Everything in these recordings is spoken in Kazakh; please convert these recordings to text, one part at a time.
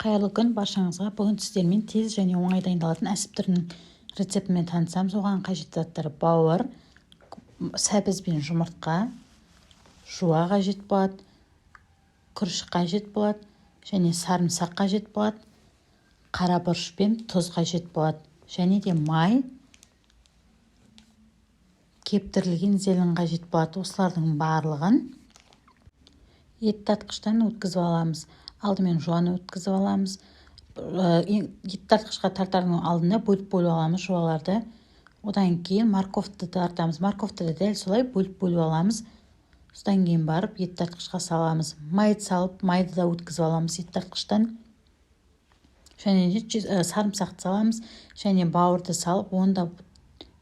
Қайырлы күн баршаңызға. Бүгін сіздермен тез және оңай дайындалатын әсіптерінің рецептімен танысамыз. Оған қажетті заттар бауыр, сәбіз бен жұмыртқа, жуа қажет болады, күріш қажет болады және сарымсақ қажет болады, қара бұрыш пен тұз қажет болады және де май, кептірілген зелень қажет болады. Осылардың барлығын ет тартқыштан өткізіп аламыз. Алдымен жуаны өткізіп аламыз. Ет тартқышқа тартардың алдында бөліп аламыз жуаларды. Одан кейін морковты тартамыз. Морковты да дәл солай бөліп аламыз. Содан кейін барып ет тартқышқа саламыз. Майды салып, майды да өткізіп аламыз ет тартқыштан. Және де сарымсақты саламыз. Және бауырды салып, оны да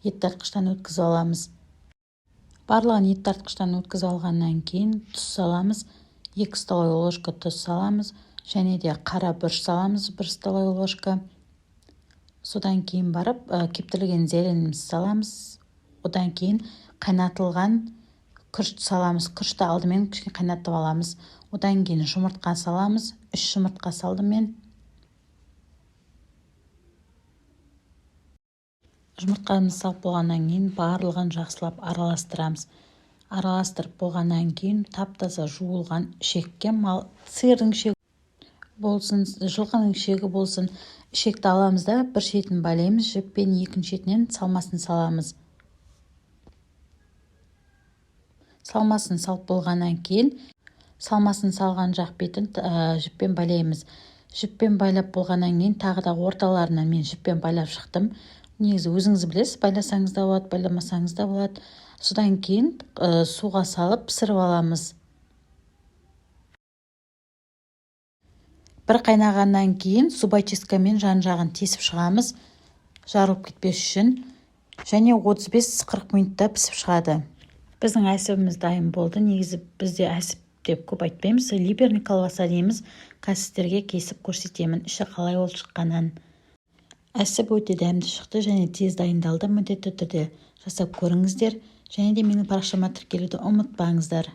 ет тартқыштан өткізіп аламыз. Барлығын ет тартқыштан өткізіп алғаннан кейін тұз саламыз. 2 столовый ложка тұз саламыз. Және де қара бұрыш саламыз 1 столовый ложка. Содан кейін барып кептірілген зеленімізді саламыз. Одан кейін қайнатылған күрішті саламыз. Күрішті алдымен кішкене қайнатып аламыз. Одан кейін жұмыртқа саламыз. 3 жұмыртқа салдым мен. Жұмыртқамызды салып болғаннан кейін барлығын жақсылап араластырамыз. Араластырып болғаннан кейін тап-таза жуылған ішекке, сиырдың ішегі болсын, жылқының ішегі болсын, ішекті аламыз да бір шетін байлаймыз, жіппен екінші шетінен салмасын саламыз. Салмасын салып болғаннан кейін салмасын салған жақ бетін жіппен байлаймыз. Жіппен байлап болғаннан кейін тағы да орталарынан мен жіппен байлап шықтым. Негізі өзіңіз білесіз, байласаңыз да болады, байламасаңыз да болады. Содан кейін суға салып пісіріп аламыз. Бір қайнағаннан кейін зубочисткамен жан-жағын тесіп шығамыз, жарылып кетпес үшін. Және 35-40 минутта пісіп шығады. Біздің әсібіміз дайын болды. Негізі бізде әсіп деп көп айтпаймыз. Либерный колбаса дейміз. Қазір кесіп көрсетемін, іші қалай болып шыққанын. Әсіп өте дәмді шықты және тез дайындалды. Міндетті түрде жасап көріңіздер. Және де менің парақшама тіркелуді ұмытпаңыздар.